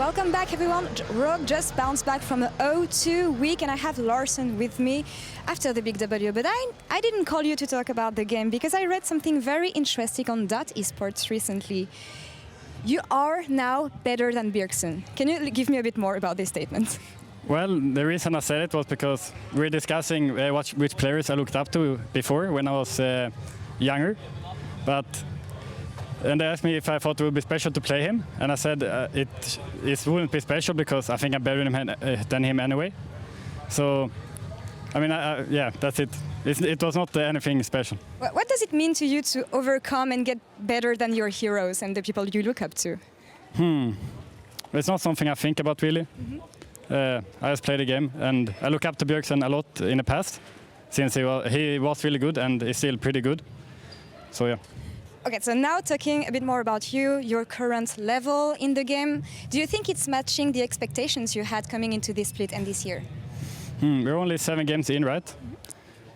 Welcome back, everyone. Rogue just bounced back from the O2 week, and I have Larssen with me after the big W. But I didn't call you to talk about the game because I read something very interesting on Esports recently. You are now better than Perkz. Can you give me a bit more about this statement? Well, the reason I said it was because we were discussing which players I looked up to before when I was younger. And they asked me if I thought it would be special to play him, and I said it wouldn't be special because I think I'm better than him anyway. So, I mean, yeah, that's it. It was not anything special. What does it mean to you to overcome and get better than your heroes and the people you look up to? It's not something I think about really. I just play the game, and I look up to Perkz a lot in the past, since he was really good and is still pretty good. So yeah. Okay, so now talking a bit more about you, your current level in the game. Do you think it's matching the expectations you had coming into this split and this year? We're only 7 games in, right?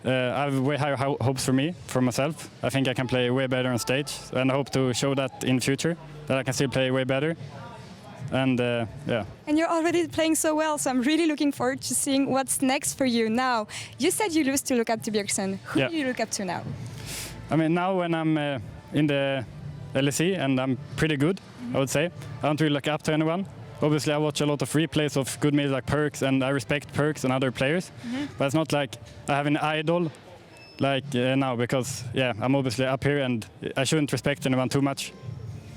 I have way higher hopes for myself. I think I can play way better on stage, and I hope to show that in the future, that I can still play way better. And yeah. And you're already playing so well, so I'm really looking forward to seeing what's next for you now. You said you used to look up to Perkz. Who do you look up to now? I mean, now when I'm in the LEC and I'm pretty good, I would say. I don't really look up to anyone. Obviously, I watch a lot of replays of good mids like Perkz, and I respect Perkz and other players. But it's not like I have an idol like now, because yeah, I'm obviously up here and I shouldn't respect anyone too much.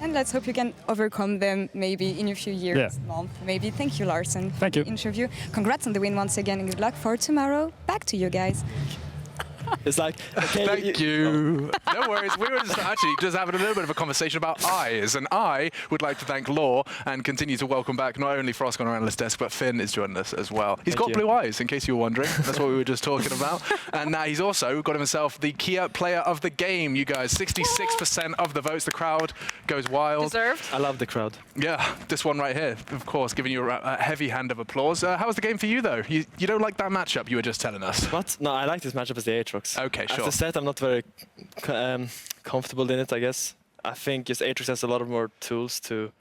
And let's hope you can overcome them maybe in a few years, month, maybe. Thank you, Larssen. Thank you. Interview. Congrats on the win once again, and good luck for tomorrow. Back to you guys. It's like, okay, thank you. No worries. We were just having a little bit of a conversation about eyes, and I would like to thank Laure and continue to welcome back not only Froskurinn on our analyst desk, but Finn is joining us as well. He's got blue eyes, in case you were wondering. That's what we were just talking about. And now he's also got himself the Kia Player of the Game. You guys, 66% of the votes. The crowd goes wild. Deserved. I love the crowd. Yeah, this one right here, of course, giving you a heavy hand of applause. How was the game for you, though? You don't like that matchup you were just telling us? What? No, I like this matchup as the Aatrox. Okay, sure. As a Sett, I'm not very comfortable in it, I guess. I think just Aatrox has a lot of more tools to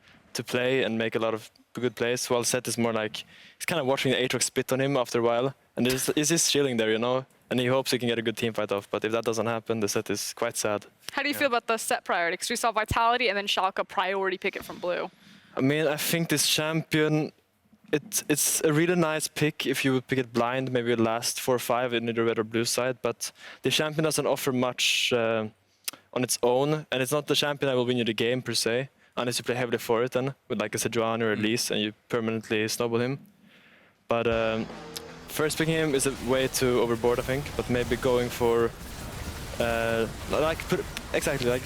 play and make a lot of good plays, while Sett is more like, he's kind of watching the Aatrox spit on him after a while, and he's just chilling there, you know? And he hopes he can get a good team fight off, but if that doesn't happen, the Sett is quite sad. How do you feel about the Sett priority? Because we saw Vitality and then Schalke priority pick it from blue. I mean, I think this champion, it's a really nice pick if you would pick it blind, maybe it last 4 or 5 in the red or blue side, but the champion doesn't offer much on its own, and it's not the champion that will win you the game per se, unless you play heavily for it then, with like a Sejuani or a Elise, and you permanently snowball him. But first picking him is a way too overboard, I think, but maybe going for like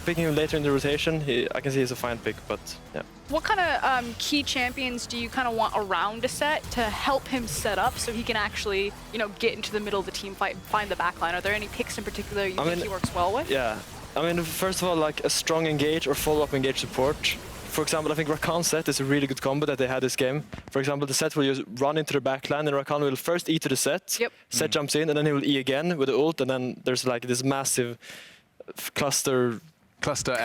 picking him later in the rotation, I can see he's a fine pick, but yeah. What kind of key champions do you kind of want around a Sett to help him set up so he can actually, you know, get into the middle of the team fight and find the backline? Are there any picks in particular you think he works well with? Yeah, I mean, first of all, like a strong engage or follow-up engage support. For example, I think Rakan Sett is a really good combo that they had this game. For example, the Sett will just run into the backline, and Rakan will first E to the Sett. Sett jumps in, and then he will E again with the ult, and then there's like this massive cluster stack.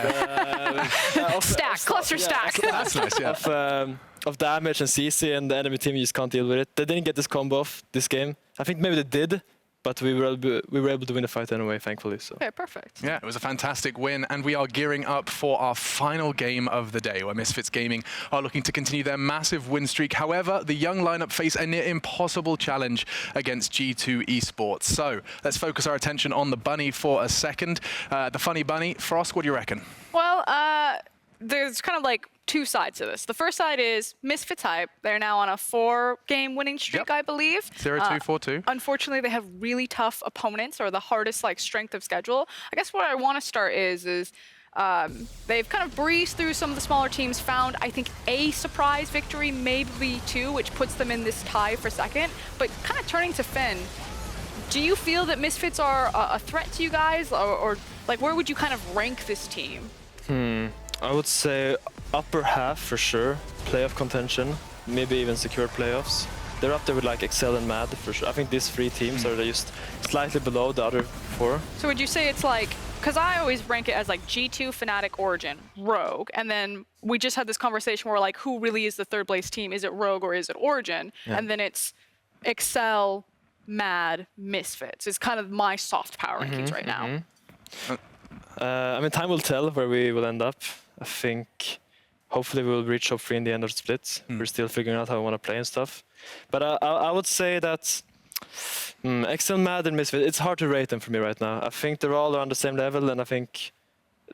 That's nice, yeah. Of damage and CC, and the enemy team just can't deal with it. They didn't get this combo off this game. I think maybe they did, but we were able to win the fight anyway, thankfully. So. Okay, perfect. Yeah, it was a fantastic win, and we are gearing up for our final game of the day, where Misfits Gaming are looking to continue their massive win streak. However, the young lineup face a near impossible challenge against G2 Esports. So let's focus our attention on the bunny for a second. The funny bunny. Frost, what do you reckon? Well, there's kind of like 2 sides to this. The first side is Misfits hype. They're now on a 4-game winning streak, I believe. 0-2, 4-2. Unfortunately, they have really tough opponents, or the hardest like strength of schedule. I guess what I want to start is they've kind of breezed through some of the smaller teams, found I think a surprise victory, maybe 2, which puts them in this tie for second. But kind of turning to Finn, do you feel that Misfits are a threat to you guys, or like where would you kind of rank this team? I would say upper half for sure, playoff contention, maybe even secure playoffs. They're up there with like Excel and Mad for sure. I think these 3 teams are just slightly below the other 4. So would you say it's like because I always rank it as like G2, Fnatic, Origin, Rogue, and then we just had this conversation where like who really is the third place team? Is it Rogue or is it Origin? Yeah. And then it's Excel, Mad, Misfits. It's kind of my soft power rankings right now. I mean, time will tell where we will end up. I think hopefully we will reach top 3 in the end of the split. We're still figuring out how we want to play and stuff. But I would say that Excel, Mad, and Misfits, it's hard to rate them for me right now. I think they're all on the same level, and I think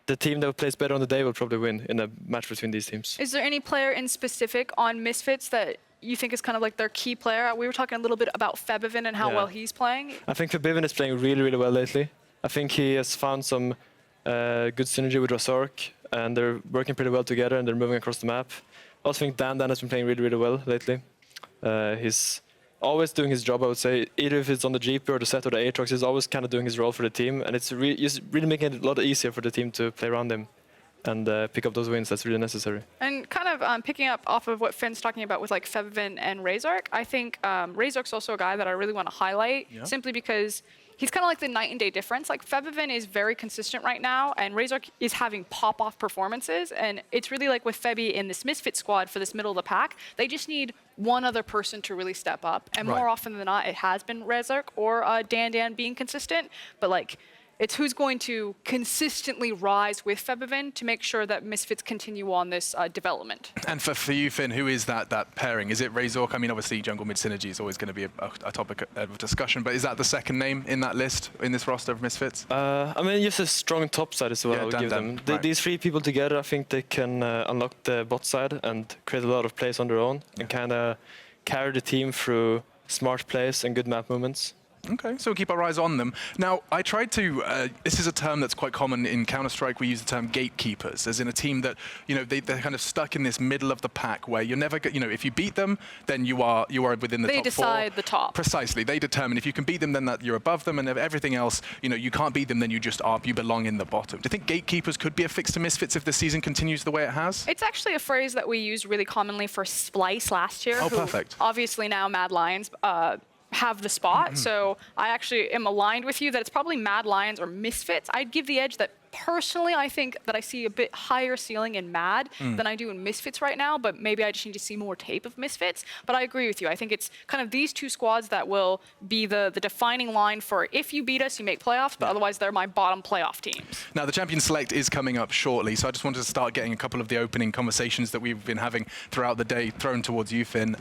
the team that plays better on the day will probably win in a match between these teams. Is there any player in specific on Misfits that you think is kind of like their key player? We were talking a little bit about Febiven and how well he's playing. I think Febiven is playing really, really well lately. I think he has found some good synergy with Razork, and they're working pretty well together, and they're moving across the map. I also think Dan has been playing really, really well lately. He's always doing his job, I would say. Either if it's on the GP or the Sett or the Aatrox, he's always kind of doing his role for the team, and it's really making it a lot easier for the team to play around him and pick up those wins. That's really necessary. And kind of picking up off of what Finn's talking about with like Febiven and Razork, I think Razork's also a guy that I really want to highlight, simply because he's kind of like the night and day difference. Like Febiven is very consistent right now, and Razork is having pop-off performances. And it's really like with Febi in this Misfit squad for this middle of the pack, they just need one other person to really step up. And more often than not, it has been Razork or Dan being consistent. But like, it's who's going to consistently rise with Febiven to make sure that Misfits continue on this development. And for you, Finn, who is that pairing? Is it Razork? I mean, obviously, jungle mid synergy is always going to be a topic of discussion, but is that the second name in that list, in this roster of Misfits? I mean, just a strong top side is what I would give them. These 3 people together, I think they can unlock the bot side and create a lot of plays on their own and kind of carry the team through smart plays and good map movements. Okay, so we'll keep our eyes on them. Now, I tried to, this is a term that's quite common in Counter-Strike. We use the term gatekeepers, as in a team that, you know, they're kind of stuck in this middle of the pack where you're never, you know, if you beat them, then you are within the top 4. They decide the top. Precisely. They determine if you can beat them, then that you're above them, and everything else, you know, you can't beat them, then you just are, you belong in the bottom. Do you think gatekeepers could be a fix to Misfits if the season continues the way it has? It's actually a phrase that we used really commonly for Splice last year. Oh, perfect. Obviously now Mad Lions have the spot, so I actually am aligned with you that it's probably Mad Lions or Misfits. I'd give the edge that personally I think that I see a bit higher ceiling in Mad than I do in Misfits right now, but maybe I just need to see more tape of Misfits. But I agree with you. I think it's kind of these 2 squads that will be the defining line for if you beat us, you make playoffs, but otherwise they're my bottom playoff teams. Now, the Champion Select is coming up shortly, so I just wanted to start getting a couple of the opening conversations that we've been having throughout the day thrown towards you, Finn.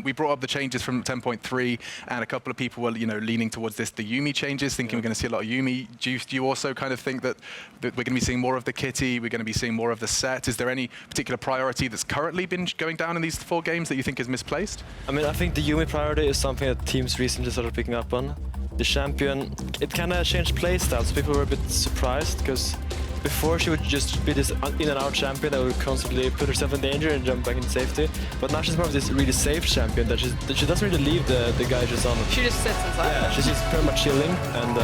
We brought up the changes from 10.3, and a couple of people were, you know, leaning towards the Yuumi changes, thinking we're going to see a lot of Yuumi. Do you also kind of think that we're going to be seeing more of the Kitty, we're going to be seeing more of the Sett? Is there any particular priority that's currently been going down in these 4 games that you think is misplaced? I mean, I think the Yuumi priority is something that teams recently started picking up on. The champion, it kind of changed playstyles. People were a bit surprised because before she would just be this in and out champion that would constantly put herself in danger and jump back in safety. But now she's more of this really safe champion that she doesn't really leave the guy just on. She just sits inside. Yeah, she's just pretty much chilling, and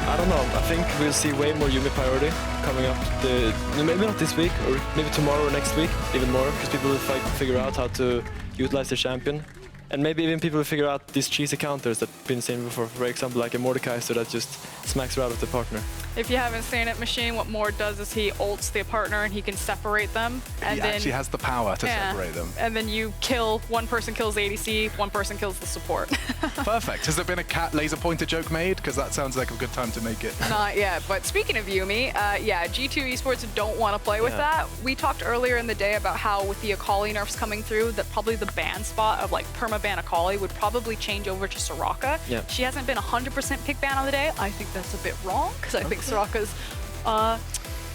I don't know. I think we'll see way more Yuumi priority coming up. Maybe not this week, or maybe tomorrow or next week, even more, because people will figure out how to utilize their champion. And maybe even people will figure out these cheesy counters that have been seen before. For example, like a Mordekaiser that just smacks her out of the partner. If you haven't seen it, Machine, what Mord does is he ults the partner and he can separate them. And he actually has the power to separate them. And then you kill, one person kills the ADC, one person kills the support. Perfect. Has there been a cat laser pointer joke made? Because that sounds like a good time to make it. Not yet, but speaking of Yuumi, yeah, G2 Esports don't want to play with that. We talked earlier in the day about how with the Akali nerfs coming through, that probably the ban spot of like permaban Akali would probably change over to Soraka. Yeah. She hasn't been 100% pick ban on the day. I think that's a bit wrong, because I think Soraka's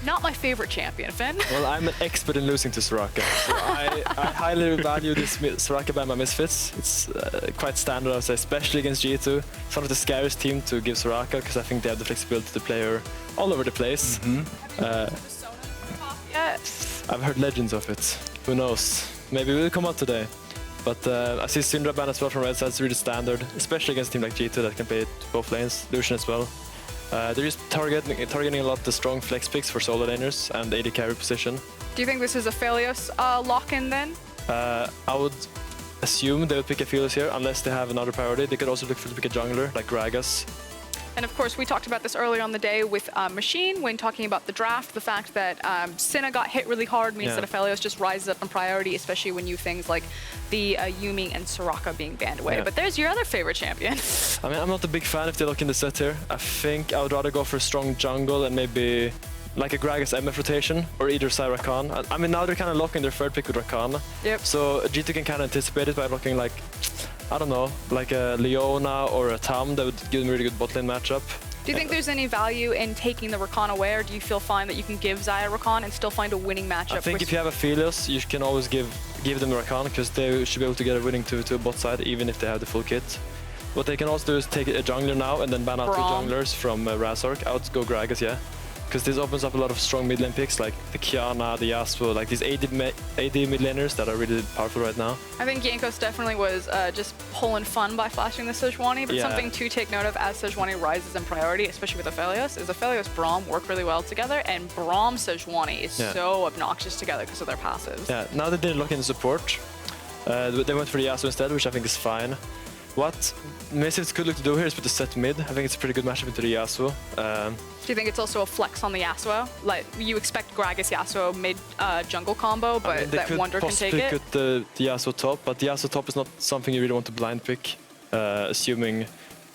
not my favorite champion, Finn. Well, I'm an expert in losing to Soraka. So I highly value this Soraka by my Misfits. It's quite standard, I would say, especially against G2. It's one of the scariest team to give Soraka, because I think they have the flexibility to play her all over the place. I've heard legends of it. Who knows? Maybe it will come out today. But I see Syndra ban as well from Red Side. It's really standard, especially against a team like G2 that can play both lanes. Lucian as well. They're just targeting a lot the strong flex picks for solo laners and AD carry position. Do you think this is a Aphelios lock-in then? I would assume they would pick Aphelios here, unless they have another priority. They could also look to pick a jungler like Gragas. And of course, we talked about this earlier on the day with Machine when talking about the draft. The fact that Sona got hit really hard means that Aphelios just rises up in priority, especially when you have things like the Yuumi and Soraka being banned away. But there's your other favorite champion. I mean, I'm not a big fan if they look in the set here. I think I would rather go for a strong jungle and maybe like a Gragas MF rotation or either Xayah Rakan. I mean, now they're kind of locking their third pick with Rakan. Yep. So G2 can kind of anticipate it by looking like, I don't know, like a Leona or a Tam that would give them a really good bot lane matchup. Do you think there's any value in taking the Rakan away, or do you feel fine that you can give Xayah Rakan and still find a winning matchup? I think if you have Aphelios, you can always give them Rakan because they should be able to get a winning to a bot side even if they have the full kit. What they can also do is take a jungler now and then ban out Braum. 2 junglers from Razork. I would go Gragas, yeah. Because this opens up a lot of strong mid lane picks like the Qiyana, the Yasuo, like these AD mid laners that are really powerful right now. I think Jankos definitely was just pulling fun by flashing the Sejuani, but something to take note of as Sejuani rises in priority, especially with Aphelios, is Aphelios Braum work really well together, and Braum Sejuani is so obnoxious together because of their passives. Yeah, now they didn't look in support. They went for the Yasuo instead, which I think is fine. What Misfits could look to do here is put the Sett mid. I think it's a pretty good matchup into the Yasuo. Do you think it's also a flex on the Yasuo? Like, you expect Gragas Yasuo mid jungle combo, but I mean, that Wunder can take it? They could possibly put the Yasuo top, but the Yasuo top is not something you really want to blind pick, assuming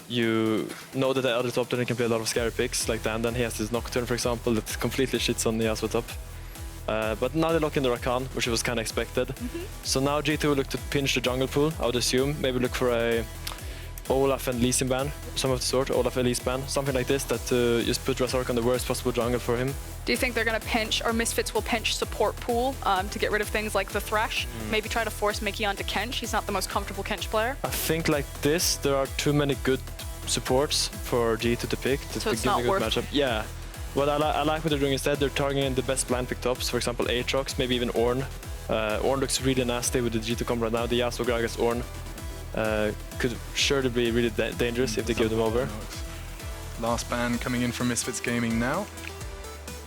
you know that the other top laner can play a lot of scary picks, like Dan. He has this Nocturne, for example, that completely shits on the Yasuo top. But now they lock in the Rakan, which was kind of expected. So now G2 will look to pinch the jungle pool, I would assume. Maybe look for a Olaf and Lee Sin ban, some of the sort, Olaf and Lee ban, something like this, that just put Razork on the worst possible jungle for him. Do you think they're going to pinch, or Misfits will pinch support pool to get rid of things like the Thresh? Maybe try to force Mikyx onto Kench? He's not the most comfortable Kench player. I think like this, there are too many good supports for G2 to pick. So it's not worth matchup. Yeah. What I like what they're doing instead, they're targeting the best blind pick tops, for example Aatrox, maybe even Ornn. Ornn looks really nasty with the G2 combo right now. The Yasuo, Gragas, Ornn could surely be really dangerous if they give them over. Last ban coming in from Misfits Gaming now.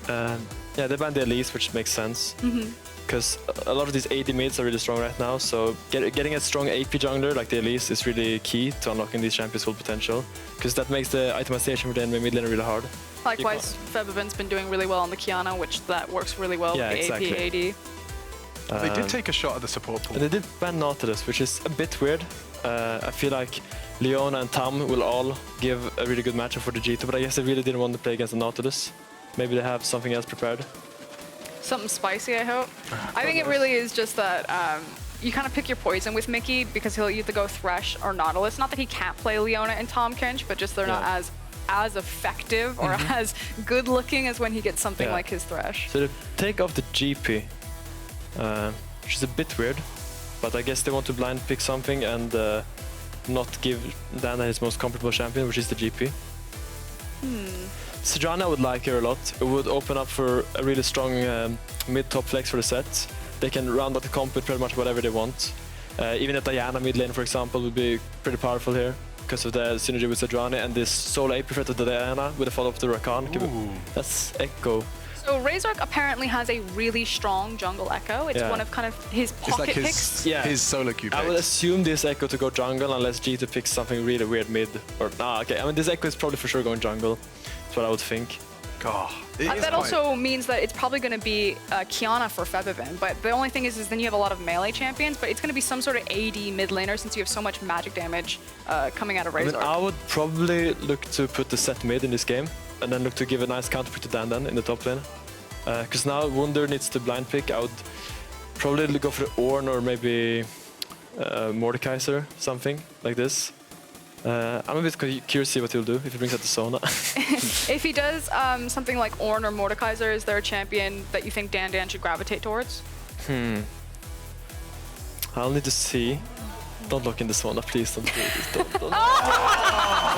Yeah, they banned the Elise, which makes sense. Because a lot of these AD mids are really strong right now, so getting a strong AP jungler like the Elise is really key to unlocking these champions' full potential, because that makes the itemization for the enemy mid laner really hard. Likewise, Febiven's been doing really well on the Qiyana, which that works really well with the AP AD. They did take a shot at the support pool. And they did ban Nautilus, which is a bit weird. I feel like Leona and Tam will all give a really good matchup for the G2, but I guess they really didn't want to play against the Nautilus. Maybe they have something else prepared. Something spicy, I hope. I think it really is just that you kind of pick your poison with Mikyx, because he'll either go Thresh or Nautilus. Not that he can't play Leona and Tahm Kench, but just they're not as effective or as good looking as when he gets something like his Thresh. So they take off the GP, which is a bit weird, but I guess they want to blind pick something and not give Dana his most comfortable champion, which is the GP. Sejuani I would like here a lot. It would open up for a really strong mid-top flex for the set. They can round out the comp with pretty much whatever they want. Even a Diana mid lane, for example, would be pretty powerful here because of the synergy with Sejuani and this solo AP threat of the Diana with a follow-up to Rakan. That's Ekko. So Razork apparently has a really strong jungle Ekko. It's one of kind of his pocket picks. His solo queue pick. I would assume this Ekko to go jungle unless G2 picks something really weird mid. Or okay. I mean, this Ekko is probably for sure going jungle. That's what I would think. God, that also means that it's probably going to be Qiyana for Febiven, but the only thing is then you have a lot of melee champions, but it's going to be some sort of AD mid laner since you have so much magic damage coming out of Razork. I would probably look to put the Sett mid in this game, and then look to give a nice counter pick to Dan in the top lane. Because now Wunder needs to blind pick. I would probably go for Ornn or maybe Mordekaiser, something like this. I'm a bit curious to see what he'll do if he brings out the Sona. If he does something like Ornn or Mordekaiser, is there a champion that you think Dan should gravitate towards? I'll need to see. Don't look in the Sona, please don't do this. Don't.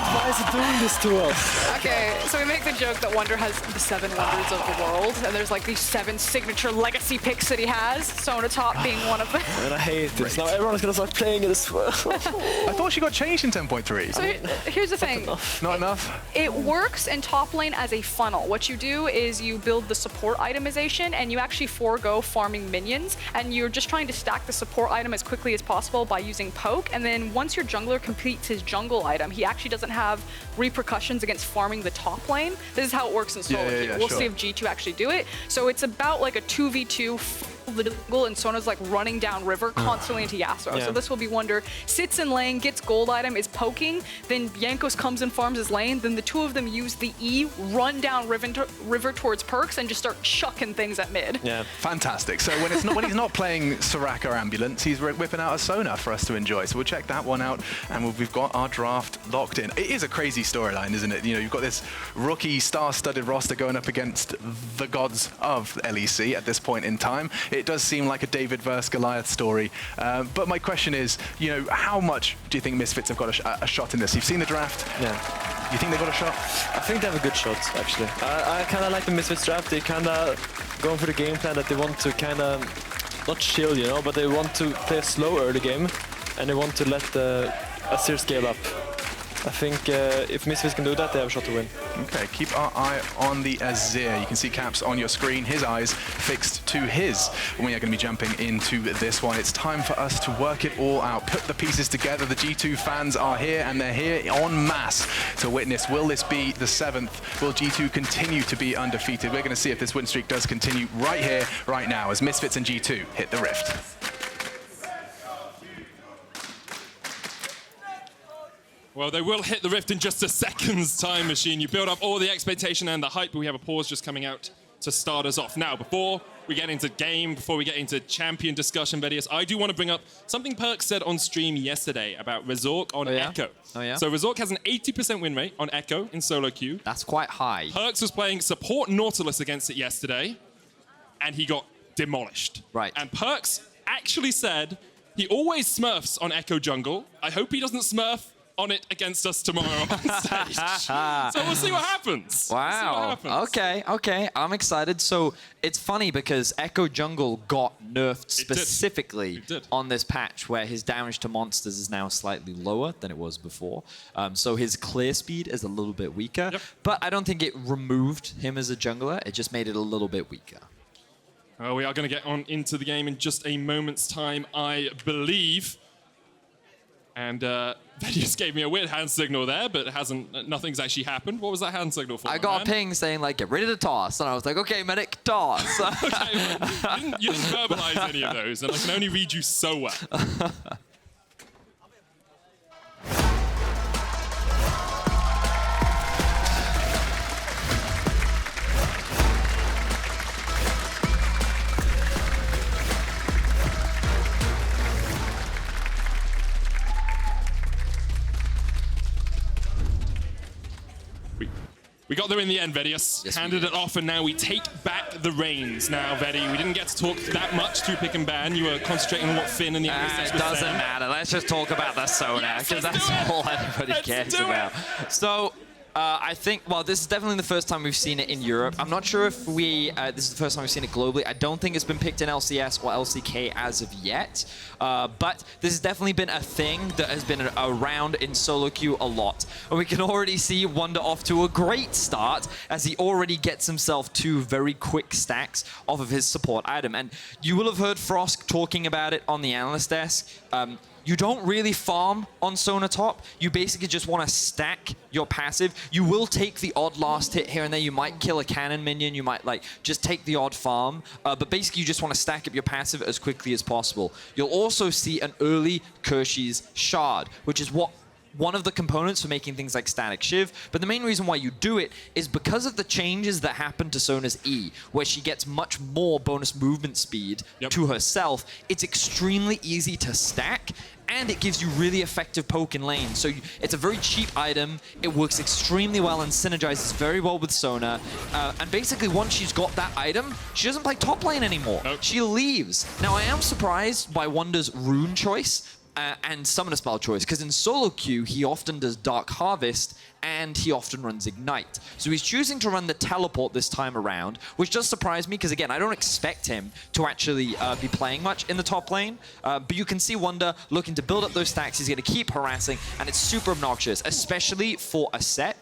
Why is it doing this to us? Okay, so we make the joke that Wunder has the 7 wonders of the world, and there's like these 7 signature legacy picks that he has, Sona top being one of them. And I hate this. Now everyone's gonna start playing it as well. I thought she got changed in 10.3. So here's the thing. Not enough? It works in top lane as a funnel. What you do is you build the support itemization, and you actually forego farming minions, and you're just trying to stack the support item as quickly as possible by using poke, and then once your jungler completes his jungle item, he actually doesn't have repercussions against farming the top lane. This is how it works in solo queue. We'll see if G2 actually do it. So it's about like a 2v2 the jungle, and Sona's like running down river constantly into Yasuo. So this will be Wunder. Sits in lane, gets gold item, is poking, then Jankos comes and farms his lane, then the two of them use the E, run down river towards Perkz, and just start chucking things at mid. Yeah, fantastic. So when he's not playing Soraka Ambulance, he's whipping out a Sona for us to enjoy. So we'll check that one out, and we've got our draft locked in. It is a crazy storyline, isn't it? You know, you've got this rookie star-studded roster going up against the gods of LEC at this point in time. It does seem like a David versus Goliath story. But my question is, you know, how much do you think Misfits have got a shot in this? You've seen the draft. Yeah. You think they've got a shot? I think they have a good shot, actually. I kind of like the Misfits draft. They kind of going for the game plan that they want to kind of, not chill, you know, but they want to play a slow early game, and they want to let the Azir scale up. I think if Misfits can do that, they have a shot to win. Okay, keep our eye on the Azir. You can see Caps on your screen, his eyes fixed to his. And we are going to be jumping into this one. It's time for us to work it all out, put the pieces together. The G2 fans are here, and they're here en masse to witness. Will this be the 7th? Will G2 continue to be undefeated? We're going to see if this win streak does continue right here, right now, as Misfits and G2 hit the rift. Well, they will hit the rift in just a second's time, Machine. You build up all the expectation and the hype, but we have a pause just coming out to start us off. Now, before we get into game, before we get into champion discussion, Vedius, I do want to bring up something Perkz said on stream yesterday about Razork on Ekko. Oh, yeah? So Razork has an 80% win rate on Ekko in solo queue. That's quite high. Perkz was playing support Nautilus against it yesterday, and he got demolished. Right. And Perkz actually said he always smurfs on Ekko jungle. I hope he doesn't smurf on it against us tomorrow on stage. So we'll see what happens. Wow. We'll see what happens. Okay. I'm excited. So it's funny because Ekko Jungle got nerfed specifically on this patch, where his damage to monsters is now slightly lower than it was before. So his clear speed is a little bit weaker. Yep. But I don't think it removed him as a jungler. It just made it a little bit weaker. We are going to get on into the game in just a moment's time, I believe. And Vedius gave me a weird hand signal there, but nothing's actually happened. What was that hand signal for? I got a ping saying, like, get rid of the toss. And I was like, okay, medic, toss. Okay, well, you didn't verbalize any of those, and I can only read you so well. We got there in the end, Vedius. Yes, handed it off, and now we take back the reins. Now, Vedi, we didn't get to talk that much through pick and ban. You were concentrating on what Finn and the Analyst It doesn't matter. Let's just talk about the Sona, because that's all anybody cares about. So, I think, well, this is definitely the first time we've seen it in Europe. I'm not sure if this is the first time we've seen it globally. I don't think it's been picked in LCS or LCK as of yet. But this has definitely been a thing that has been around in solo queue a lot. And we can already see Wunder off to a great start, as he already gets himself 2 very quick stacks off of his support item. And you will have heard Frosk talking about it on the Analyst desk. You don't really farm on Sona top. You basically just want to stack your passive. You will take the odd last hit here and there. You might kill a cannon minion. You might just take the odd farm. But basically, you just want to stack up your passive as quickly as possible. You'll also see an early Kershey's Shard, which is one of the components for making things like Static Shiv. But the main reason why you do it is because of the changes that happen to Sona's E, where she gets much more bonus movement speed to herself. It's extremely easy to stack, and it gives you really effective poke in lane. So it's a very cheap item. It works extremely well and synergizes very well with Sona. And basically, once she's got that item, she doesn't play top lane anymore. She leaves. Now, I am surprised by Wunder's rune choice and Summoner spell choice, because in solo queue, he often does Dark Harvest, and he often runs Ignite. So he's choosing to run the Teleport this time around, which does surprise me, because again, I don't expect him to actually be playing much in the top lane. But you can see Wunder looking to build up those stacks. He's going to keep harassing, and it's super obnoxious, especially for a Sett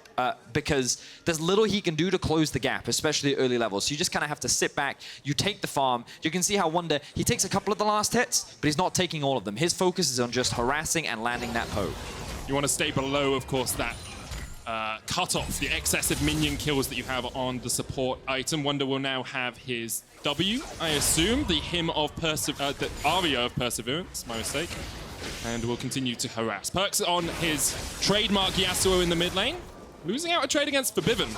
because there's little he can do to close the gap, especially early levels. So you just kind of have to sit back, you take the farm. You can see how Wunder, he takes a couple of the last hits, but he's not taking all of them. His focus is on just harassing and landing that poke. You want to stay below, of course, that cutoff, the excessive minion kills that you have on the support item. Wunder will now have his W, I assume, the aria of Perseverance, my mistake, and will continue to harass. Perkz on his trademark Yasuo in the mid lane, losing out a trade against Febiven.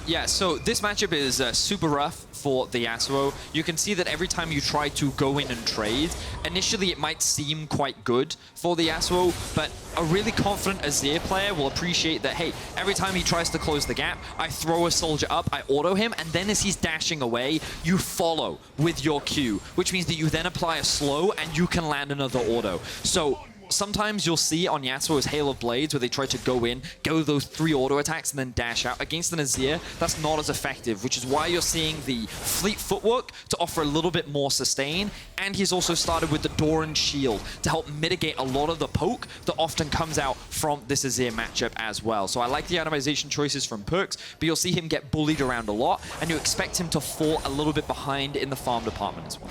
Yeah, so this matchup is super rough for the Yasuo. You can see that every time you try to go in and trade, initially it might seem quite good for the Yasuo, but a really confident Azir player will appreciate that, hey, every time he tries to close the gap, I throw a soldier up, I auto him, and then as he's dashing away, you follow with your Q, which means that you then apply a slow and you can land another auto. So sometimes you'll see on Yasuo's Hail of Blades where they try to go in, go those 3 auto attacks and then dash out. Against an Azir, that's not as effective, which is why you're seeing the fleet footwork to offer a little bit more sustain. And he's also started with the Doran Shield to help mitigate a lot of the poke that often comes out from this Azir matchup as well. So I like the itemization choices from Perkz, but you'll see him get bullied around a lot, and you expect him to fall a little bit behind in the farm department as well.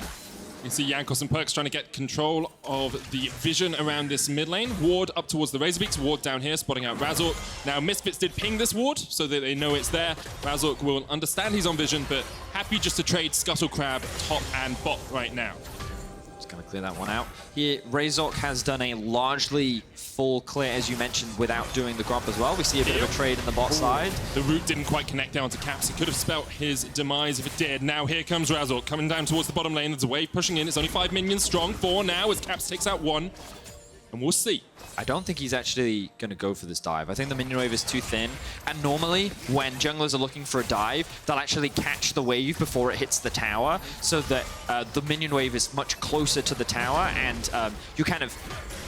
You see Jankos and Perkz trying to get control of the vision around this mid lane. Ward up towards the Razorbeaks, Ward down here, spotting out Razork. Now Misfits did ping this Ward, so that they know it's there. Razork will understand he's on vision, but happy just to trade Scuttle Crab top and bot right now. Just gonna clear that one out. Here, Razork has done a largely full clear, as you mentioned, without doing the grump as well. We see a bit of a trade in the bot side. The root didn't quite connect down to Caps. It could have spelt his demise if it did. Now here comes Razork coming down towards the bottom lane. There's a wave pushing in. It's only 5 minions strong. 4 now as Caps takes out 1. And we'll see. I don't think he's actually going to go for this dive. I think the minion wave is too thin. And normally, when junglers are looking for a dive, they'll actually catch the wave before it hits the tower, so that the minion wave is much closer to the tower, and you kind of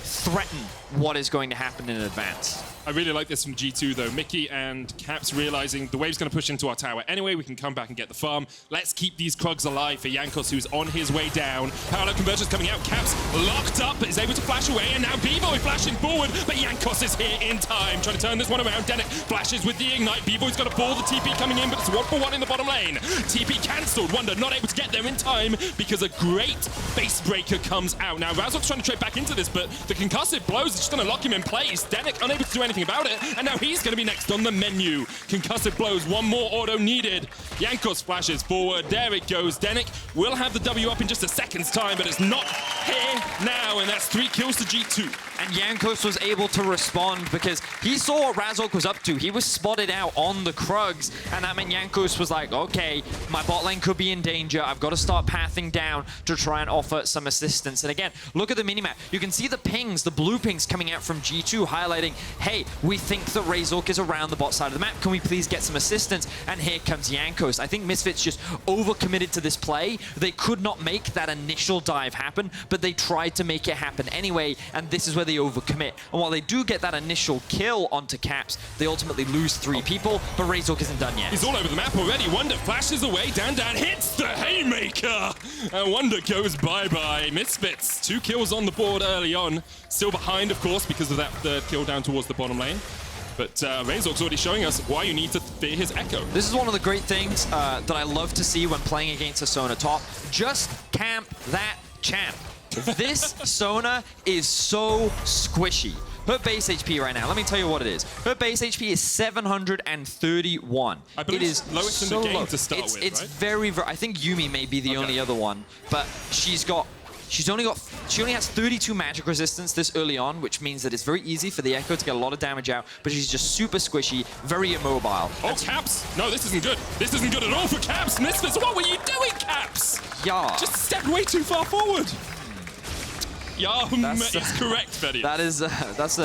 threaten what is going to happen in advance. I really like this from G2 though. Mickey and Caps realizing the wave's going to push into our tower anyway. We can come back and get the farm. Let's keep these Krugs alive for Jankos, who's on his way down. Parallel conversions coming out. Caps locked up, is able to flash away, and now Bvoy flashing forward, but Jankos is here in time, trying to turn this one around. denyk flashes with the ignite. Bvoy's got a ball. The TP coming in, but it's 1-for-1 in the bottom lane. TP cancelled. Wunder not able to get there in time because a great base breaker comes out. Now Razork's trying to trade back into this, but the concussive blows are just going to lock him in place. denyk unable to do anything about it, and now he's going to be next on the menu. Concussive blows, 1 more auto needed. Jankos flashes forward, there it goes. denyk will have the W up in just a second's time, but it's not here now, and that's 3 kills to G2. And Jankos was able to respond because he saw what Razork was up to. He was spotted out on the Krugs, and that meant Jankos was like, okay, my bot lane could be in danger. I've got to start pathing down to try and offer some assistance. And again, look at the minimap. You can see the pings, the blue pings coming out from G2 highlighting, hey, we think that Razork is around the bot side of the map. Can we please get some assistance? And here comes Jankos. I think Misfits just overcommitted to this play. They could not make that initial dive happen, but they tried to make it happen anyway, and this is where they overcommit. And while they do get that initial kill onto Caps, they ultimately lose 3 people, but Razork isn't done yet. He's all over the map already. Wunder flashes away, down, hits the haymaker, and Wunder goes bye-bye. Misfits, 2 kills on the board early on. Still behind, of course, because of that third kill down towards the bottom lane. But Razork's already showing us why you need to fear his Ekko. This is one of the great things that I love to see when playing against a Sona top. Just camp that champ. This Sona is so squishy. Her base HP right now, let me tell you what it is. Her base HP is 731. I believe it is lowest so in the game low. to start with, It's right? very, I think Yuumi may be the only other one, but she only has 32 magic resistance this early on, which means that it's very easy for the Ekko to get a lot of damage out, but she's just super squishy, very immobile. Oh, Caps! No, this isn't good. This isn't good at all for Caps. Misfits, what were you doing, Caps? Yeah. Just stepped way too far forward. Is correct, Vedius. That's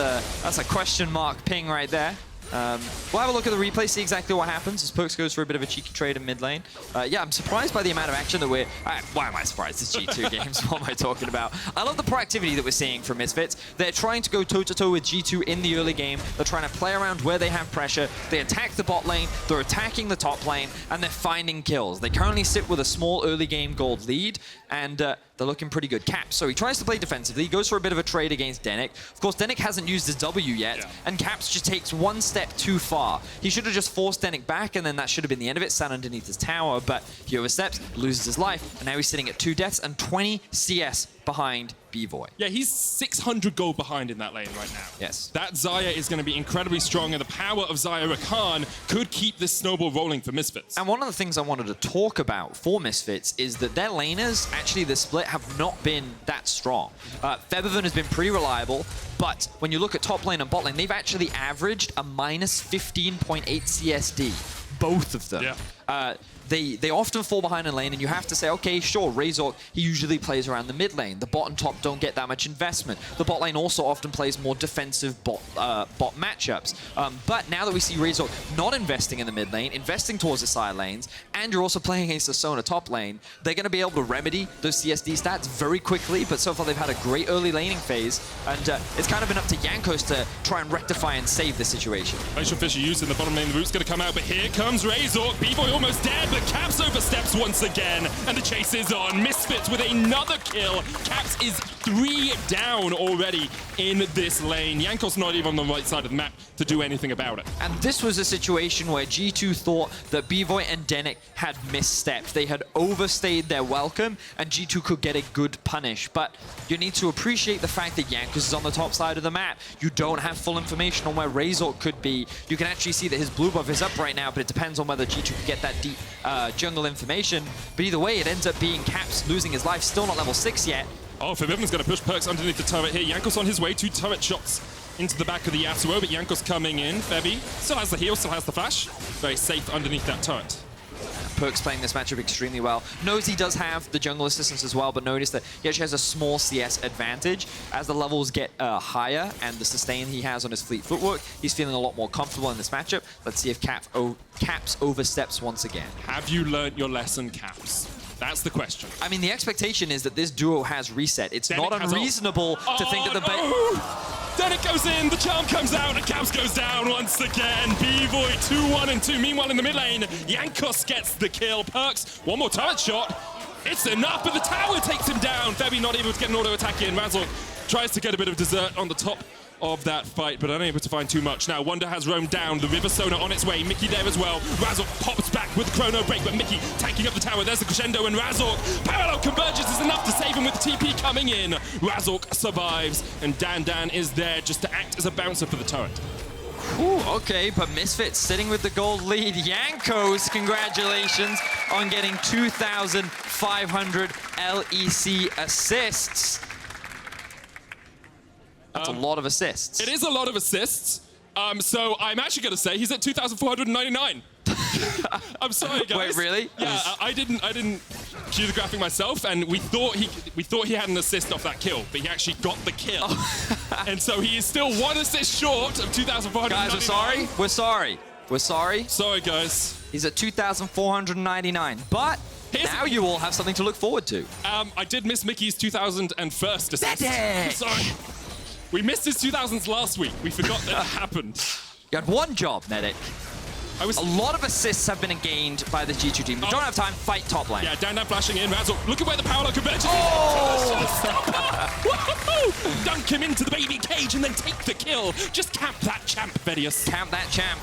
a question mark ping right there. We'll have a look at the replay, see exactly what happens as Perkz goes for a bit of a cheeky trade in mid lane. Yeah, I'm surprised by the amount of action that we're... why am I surprised? It's G2 games. What am I talking about? I love the proactivity that we're seeing from Misfits. They're trying to go toe-to-toe with G2 in the early game. They're trying to play around where they have pressure. They attack the bot lane, they're attacking the top lane, and they're finding kills. They currently sit with a small early game gold lead, and they're looking pretty good. Caps, so he tries to play defensively, he goes for a bit of a trade against denyk. Of course, denyk hasn't used his W yet, and Caps just takes one step too far. He should have just forced denyk back, and then that should have been the end of it, sat underneath his tower, but he oversteps, loses his life, and now he's sitting at 2 deaths and 20 CS behind Bvoy. Yeah, he's 600 gold behind in that lane right now. Yes. That Xayah is going to be incredibly strong, and the power of Xayah Rakan could keep this snowball rolling for Misfits. And one of the things I wanted to talk about for Misfits is that their laners, actually the split, have not been that strong. Febiven has been pretty reliable, but when you look at top lane and bot lane, they've actually averaged a minus 15.8 CSD, both of them. Yeah. They often fall behind in lane, and you have to say, okay, sure, Razork, he usually plays around the mid lane. The bot and top don't get that much investment. The bot lane also often plays more defensive bot matchups. But now that we see Razork not investing in the mid lane, investing towards the side lanes, and you're also playing against the Sona top lane, they're going to be able to remedy those CSD stats very quickly, but so far they've had a great early laning phase, and it's kind of been up to Jankos to try and rectify and save the situation. Facial Fissure used in the bottom lane, the root's going to come out, but here comes Razork. Bvoy almost dead, but Caps oversteps once again, and the chase is on. Misfits with another kill. Caps is 3 down already in this lane. Jankos not even on the right side of the map to do anything about it. And this was a situation where G2 thought that Bvoy and denyk had misstepped. They had overstayed their welcome, and G2 could get a good punish. But you need to appreciate the fact that Jankos is on the top side of the map. You don't have full information on where Razork could be. You can actually see that his blue buff is up right now, but it depends on whether G2 can get that deep jungle information. But either way, it ends up being Caps losing his life, still not level 6 yet. Oh, Febiven's going to push Perkz underneath the turret here. Jankos on his way, 2 turret shots into the back of the Yasuo, but Jankos coming in. Febi still has the heal, still has the flash. Very safe underneath that turret. Perkz playing this matchup extremely well. Knows he does have the jungle assistance as well, but notice that he actually has a small CS advantage. As the levels get higher and the sustain he has on his fleet footwork, he's feeling a lot more comfortable in this matchup. Let's see if Caps oversteps once again. Have you learnt your lesson, Caps? That's the question. I mean, the expectation is that this duo has reset. It's not unreasonable to think that the... denyk goes in, the charm comes out, and Caps goes down once again. Bvoy 2-1 and 2. Meanwhile, in the mid lane, Jankos gets the kill. Perkz, one more turret shot. It's enough, but the tower takes him down. Febi not able to get an auto attack in. Razork tries to get a bit of dessert on the top of that fight, but unable to find too much. Now, Wunder has roamed down. The River Sona on its way. Mikyx there as well. Razork pops back with the chrono break, but Mikyx tanking up the tower. There's the crescendo, and Razork parallel convergence is enough to save him with the TP coming in. Razork survives, and Dan is there just to act as a bouncer for the turret. Ooh, okay, but Misfits sitting with the gold lead. Jankos, congratulations on getting 2,500 LEC assists. That's a lot of assists. It is a lot of assists. So I'm actually going to say he's at 2,499. I'm sorry, guys. Wait, really? Yeah, I didn't cue the graphic myself, and we thought he had an assist off that kill, but he actually got the kill. And so he is still 1 assist short of 2,499. Guys, we're sorry. We're sorry. We're sorry. Sorry, guys. He's at 2,499, but now you all have something to look forward to. I did miss Mickey's 2,001st assist. Denyk! Sorry. We missed his 2000s last week. We forgot that it happened. You had one job, Denyk. A lot of assists have been gained by the G2 team. We don't have time, fight top lane. Yeah, Dan flashing in. Razork, look at where the power converges. Oh! Dunk him into the baby cage and then take the kill. Just camp that champ, Vedius. Camp that champ.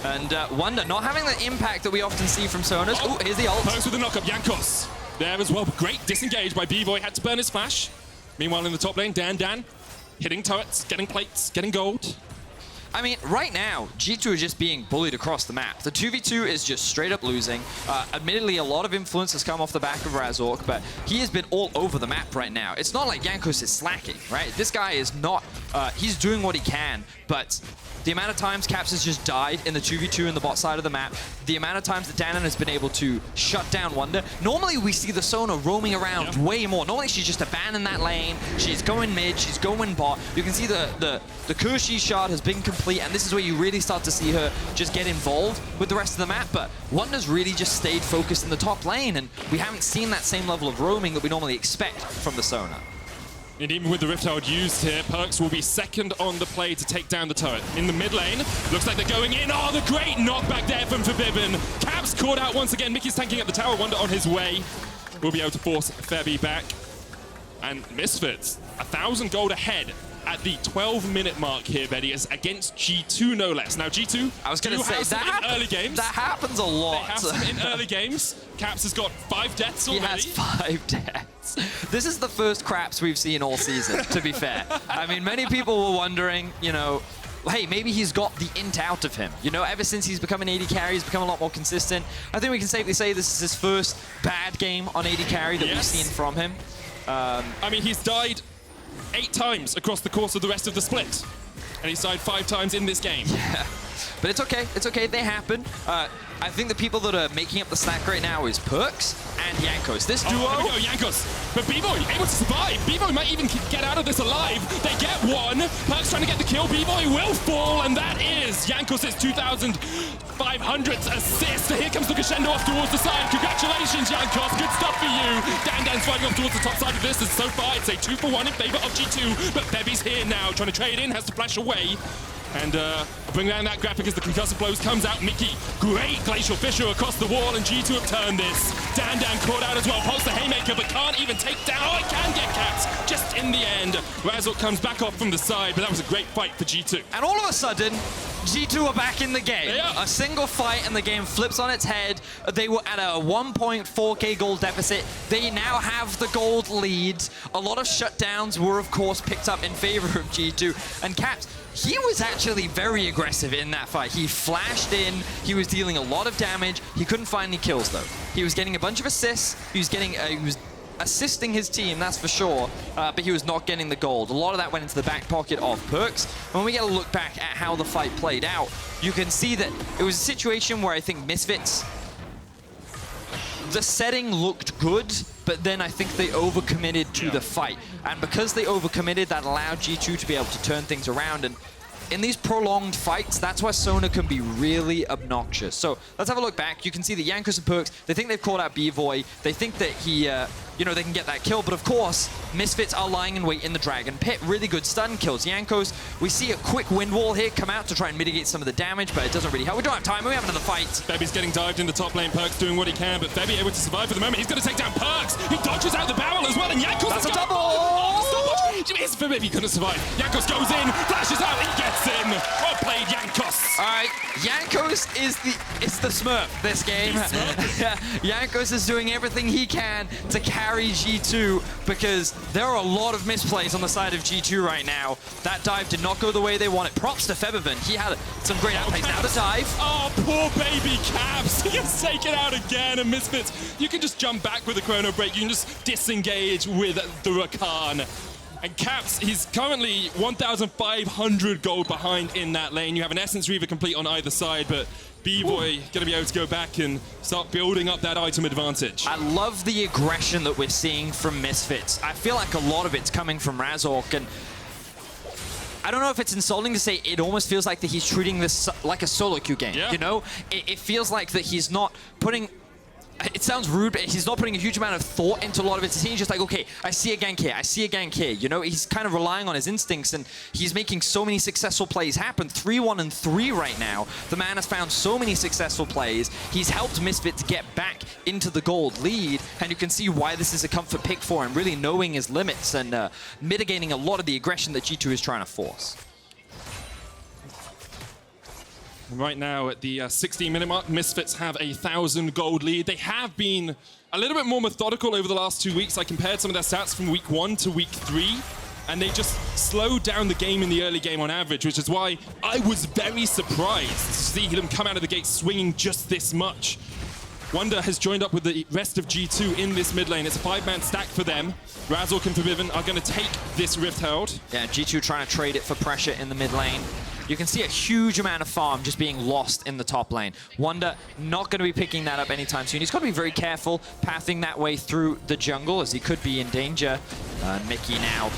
And Wunder not having the impact that we often see from Sonas. Oh, here's the ult. Perkz with the knock-up. Jankos there as well. Great disengage by Bvoy. Had to burn his flash. Meanwhile, in the top lane, Dan hitting turrets, getting plates, getting gold. I mean, right now, G2 is just being bullied across the map. The 2v2 is just straight up losing. Admittedly, a lot of influence has come off the back of Razork, but he has been all over the map right now. It's not like Jankos is slacking, right? This guy is not, he's doing what he can, but the amount of times Caps has just died in the 2v2 in the bot side of the map, the amount of times that Danon has been able to shut down Wunder. Normally we see the Sona roaming around way more. Normally she's just abandoned that lane, she's going mid, she's going bot. You can see the Kushi shard has been complete, and this is where you really start to see her just get involved with the rest of the map, but Wunder's really just stayed focused in the top lane, and we haven't seen that same level of roaming that we normally expect from the Sona. And even with the Rift Herald used here, Perkz will be second on the play to take down the turret. In the mid lane, looks like they're going in. Oh, the great knockback there from Febiven. Caps caught out once again. Mikyx tanking at the tower. Wunder on his way. Will be able to force Febi back. And Misfits, 1,000 gold ahead at the 12-minute mark here, Vedius, against G2 no less. Now G2, I was going to say, that in early games. That happens a lot. They have some in early games. Caps has got 5 deaths already. He has 5 deaths. This is the first Craps we've seen all season, to be fair. I mean, many people were wondering, you know, hey, maybe he's got the int out of him. You know, ever since he's become an AD carry, he's become a lot more consistent. I think we can safely say this is his first bad game on AD carry that we've seen from him. I mean, he's died 8 times across the course of the rest of the split. And he's died 5 times in this game. Yeah. But it's okay. It's okay. They happen. I think the people that are making up the stack right now is Perkz and Jankos. This duo... Oh, there we go, Jankos. But Bvoy able to survive. Bvoy might even get out of this alive. They get one. Perkz trying to get the kill. Bvoy will fall, and that is Jankos' 2,500th assist. Here comes the crescendo off towards the side. Congratulations, Jankos. Good stuff for you. Dan's flying off towards the top side of this. And so far, it's a 2-for-1 in favor of G2. But Febi's here now, trying to trade in, has to flash away. And bring down that graphic as the concussive blows comes out. Mikyx, great glacial fissure across the wall, and G2 have turned this. Dan caught out as well, pulls the haymaker, but can't even take down. Oh, it can get caps just in the end. Razork comes back off from the side, but that was a great fight for G2. And all of a sudden, G2 are back in the game. Yeah. A single fight and the game flips on its head. They were at a 1.4k gold deficit. They now have the gold lead. A lot of shutdowns were, of course, picked up in favor of G2. And Caps, he was actually very aggressive in that fight. He flashed in. He was dealing a lot of damage. He couldn't find any kills, though. He was getting a bunch of assists. He was assisting his team, that's for sure, but he was not getting the gold. A lot of that went into the back pocket of Perkz. When we get a look back at how the fight played out, you can see that it was a situation where I think Misfits, the setting looked good, but then I think they overcommitted to the fight. And because they overcommitted, that allowed G2 to be able to turn things around. And in these prolonged fights, that's why Sona can be really obnoxious. So let's have a look back. You can see that Jankos and Perkz, they think they've called out Bvoy. They think that he, you know, they can get that kill. But of course, Misfits are lying in wait in the Dragon Pit. Really good stun kills. Jankos, we see a quick wind wall here come out to try and mitigate some of the damage, but it doesn't really help. We don't have time. We have another fight. Febi's getting dived in the top lane. Perkz doing what he can, but Febi able to survive for the moment. He's going to take down Perkz. He dodges out the barrel as well, and Jankos That's is a double! It's Febi couldn't survive. Jankos goes in, flashes out, he gets in. Well played, Jankos. All right, Jankos is the Smurf this game. Jankos is doing everything he can to carry G2 because there are a lot of misplays on the side of G2 right now. That dive did not go the way they wanted. Props to Febiven. He had some great outplays. Now the dive. Oh, poor baby Caps. He gets taken out again, and Misfits. You can just jump back with a chrono break. You can just disengage with the Rakan. And Caps, he's currently 1,500 gold behind in that lane. You have an Essence Reaver complete on either side, but Bvoy going to be able to go back and start building up that item advantage. I love the aggression that we're seeing from Misfits. I feel like a lot of it's coming from Razork, and I don't know if it's insulting to say it almost feels like that he's treating this like a solo queue game, you know? It feels like that he's not putting... It sounds rude, but he's not putting a huge amount of thought into a lot of it. He's just like, okay, I see a gank here, I see a gank here. You know, he's kind of relying on his instincts, and he's making so many successful plays happen. 3-1 and 3 right now. The man has found so many successful plays. He's helped Misfits get back into the gold lead, and you can see why this is a comfort pick for him, really knowing his limits and mitigating a lot of the aggression that G2 is trying to force. Right now at the 16-minute mark, Misfits have a 1,000 gold lead. They have been a little bit more methodical over the last 2 weeks. I compared some of their stats from week 1 to week 3, and they just slowed down the game in the early game on average, which is why I was very surprised to see them come out of the gate swinging just this much. Wunder has joined up with the rest of G2 in this mid lane. It's a 5-man stack for them. Razork and Febiven are going to take this Rift Herald. Yeah, G2 trying to trade it for pressure in the mid lane. You can see a huge amount of farm just being lost in the top lane. Wunder not going to be picking that up anytime soon. He's got to be very careful pathing that way through the jungle, as he could be in danger. Mikyx now.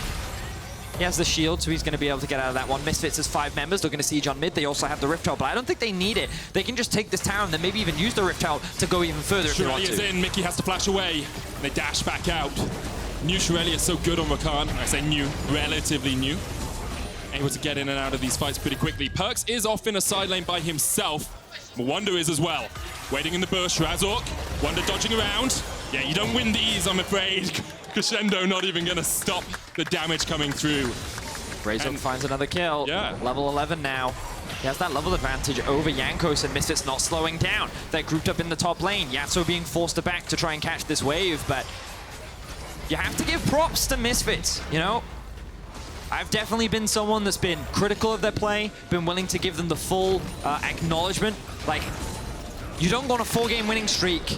He has the shield, so he's going to be able to get out of that one. Misfits has 5 members. They're going to siege on mid. They also have the Rift Herald, but I don't think they need it. They can just take this tower and then maybe even use the Rift Herald to go even further if they want to. Shirelli is in. Mikyx has to flash away. They dash back out. New Shirelli is so good on Rakan. I say new, relatively new. Able to get in and out of these fights pretty quickly. Perkz is off in a side lane by himself. But Wunder is as well. Waiting in the bush, Razork. Wunder dodging around. Yeah, you don't win these, I'm afraid. Crescendo not even going to stop the damage coming through. Razork finds another kill. Yeah. Level 11 now. He has that level advantage over Jankos, and Misfits not slowing down. They're grouped up in the top lane. Yasuo being forced to back to try and catch this wave, but you have to give props to Misfits, you know? I've definitely been someone that's been critical of their play, been willing to give them the full acknowledgement. Like, you don't go on a 4-game winning streak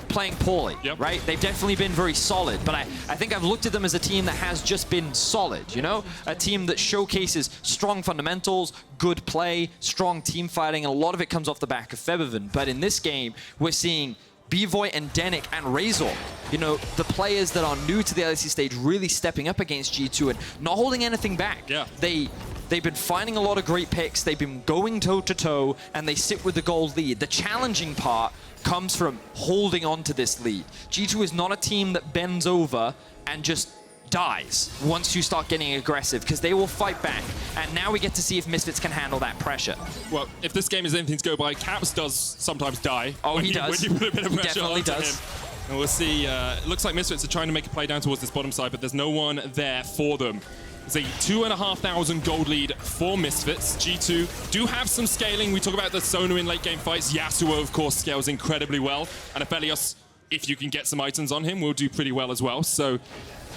playing poorly, right? They've definitely been very solid, but I think I've looked at them as a team that has just been solid, you know? A team that showcases strong fundamentals, good play, strong team fighting, and a lot of it comes off the back of Febiven. But in this game, we're seeing Bvoy and denyk and Razork, you know, the players that are new to the LEC stage really stepping up against G2 and not holding anything back. Yeah. They've been finding a lot of great picks, they've been going toe-to-toe, and they sit with the gold lead. The challenging part comes from holding on to this lead. G2 is not a team that bends over and just dies once you start getting aggressive, because they will fight back. And now we get to see if Misfits can handle that pressure. Well, if this game is anything to go by, Caps does sometimes die. Oh, he does. When you put a bit of He pressure definitely onto does. him. And we'll see. It looks like Misfits are trying to make a play down towards this bottom side, but there's no one there for them. It's a 2,500 gold lead for Misfits. G2 do have some scaling. We talk about the Sona in late game fights. Yasuo, of course, scales incredibly well. And Aphelios, if you can get some items on him, will do pretty well as well. So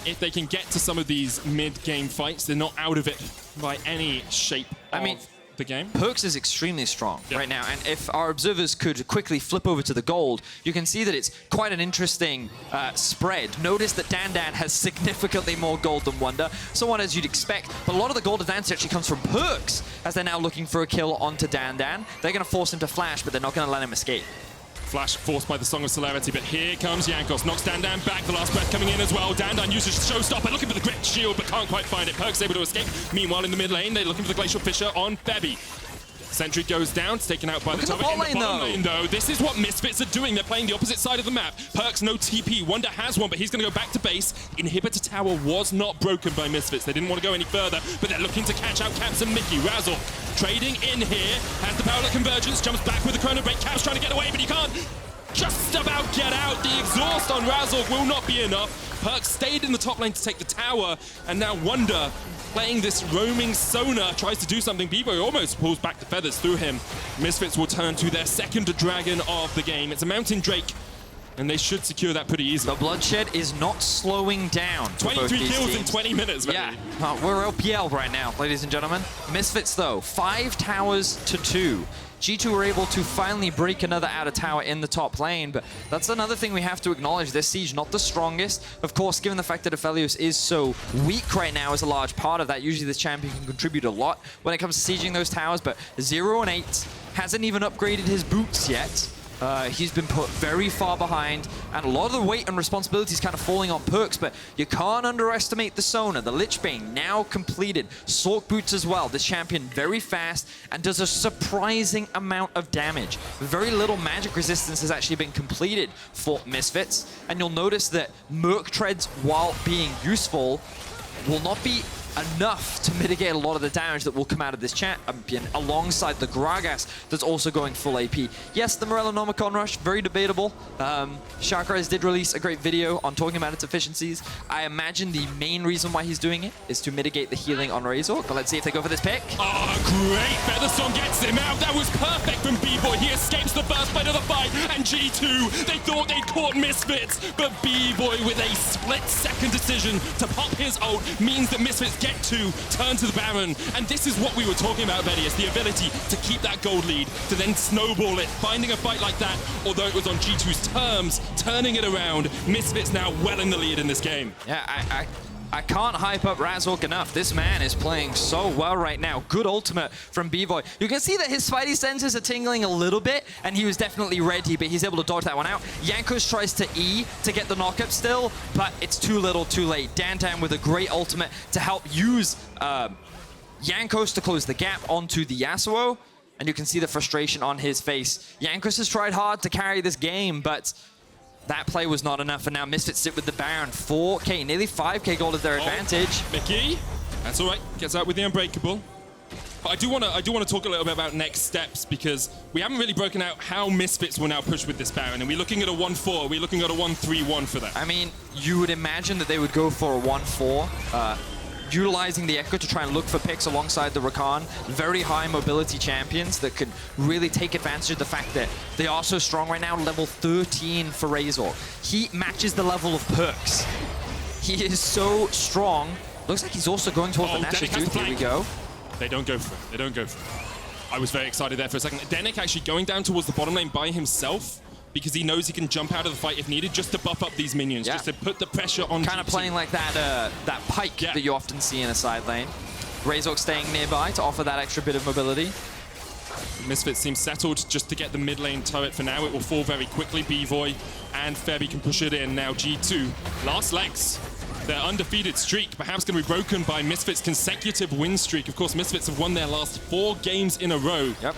if they can get to some of these mid-game fights, they're not out of it by any shape of the game. Perkz is extremely strong right now, and if our observers could quickly flip over to the gold, you can see that it's quite an interesting spread. Notice that Dandan has significantly more gold than Wunder, somewhat as you'd expect, but a lot of the gold advantage actually comes from Perkz, as they're now looking for a kill onto Dandan. They're going to force him to flash, but they're not going to let him escape. Flash forced by the Song of Celerity, but here comes Jankos. Knocks Dandan back, the last breath coming in as well. Dandan uses Showstopper, looking for the Grit Shield, but can't quite find it. Perkz able to escape. Meanwhile, in the mid lane, they're looking for the Glacial Fissure on Febi. Sentry goes down, it's taken out by the top lane, though. This is what Misfits are doing. They're playing the opposite side of the map. Perkz, no TP. Wunder has one, but he's going to go back to base. Inhibitor Tower was not broken by Misfits. They didn't want to go any further, but they're looking to catch out Caps and Mikyx. Razork trading in here, has the power of convergence, jumps back with the chrono break. Caps trying to get away, but he can't just about get out. The exhaust on Razork will not be enough. Perkz stayed in the top lane to take the tower, and now Wunder playing this roaming Sona, tries to do something. Bvoy almost pulls back the feathers through him. Misfits will turn to their second dragon of the game. It's a Mountain Drake, and they should secure that pretty easily. The bloodshed is not slowing down. 23 kills in 20 minutes, maybe. Yeah, we're LPL right now, ladies and gentlemen. Misfits, though, 5 towers to 2. G2 were able to finally break another outer tower in the top lane, but that's another thing we have to acknowledge. This siege not the strongest. Of course, given the fact that Aphelios is so weak right now is a large part of that. Usually this champion can contribute a lot when it comes to sieging those towers, but 0 and 8 hasn't even upgraded his boots yet. He's been put very far behind, and a lot of the weight and responsibility is kind of falling on Perkz, but you can't underestimate the Sona. The Lich Bane now completed. Sork boots as well. This champion very fast and does a surprising amount of damage. Very little magic resistance has actually been completed for Misfits, and you'll notice that Merc Treads, while being useful, will not be enough to mitigate a lot of the damage that will come out of this champion alongside the Gragas that's also going full AP. Yes, the Morellonomicon Rush, very debatable. Chakras did release a great video on talking about its efficiencies. I imagine the main reason why he's doing it is to mitigate the healing on Razork, but let's see if they go for this pick. Oh, great! Featherstone gets him out. That was perfect from Bvoy. He escapes the first bite of the fight, and G2, they thought they'd caught Misfits, but Bvoy with a split-second decision to pop his ult means that Misfits get to turn to the Baron, and this is what we were talking about, Vedius, the ability to keep that gold lead, to then snowball it, finding a fight like that, although it was on G2's terms, turning it around. Misfits now well in the lead in this game. Yeah, I can't hype up Razork enough. This man is playing so well right now. Good ultimate from Bvoy. You can see that his spidey senses are tingling a little bit, and he was definitely ready, but he's able to dodge that one out. Jankos tries to E to get the knockup still, but it's too little, too late. Dandan with a great ultimate to help use Jankos to close the gap onto the Yasuo, and you can see the frustration on his face. Jankos has tried hard to carry this game, but that play was not enough, and now Misfits sit with the Baron. 4K, nearly 5K gold is their advantage. Mikyx, that's all right. Gets out with the Unbreakable. But I do want to talk a little bit about next steps, because we haven't really broken out how Misfits will now push with this Baron. Are we looking at a 1-4? Are we looking at a 1-3-1 for that? I mean, you would imagine that they would go for a 1-4, utilizing the Ekko to try and look for picks alongside the Rakan. Very high mobility champions that could really take advantage of the fact that they are so strong right now. Level 13 for Razork. He matches the level of Perkz. He is so strong. Looks like he's also going towards the Nash's tooth. Here we go. They don't go for it. They don't go for it. I was very excited there for a second. denyk actually going down towards the bottom lane by himself, because he knows he can jump out of the fight if needed, just to buff up these minions, just to put the pressure on. Kind of playing like that that pike that you often see in a side lane. Razork staying nearby to offer that extra bit of mobility. Misfits seem settled just to get the mid lane turret for now. It will fall very quickly. Bvoy and Febi can push it in. Now G2, last legs. Their undefeated streak perhaps going to be broken by Misfits' consecutive win streak. Of course, Misfits have won their last 4 games in a row. Yep.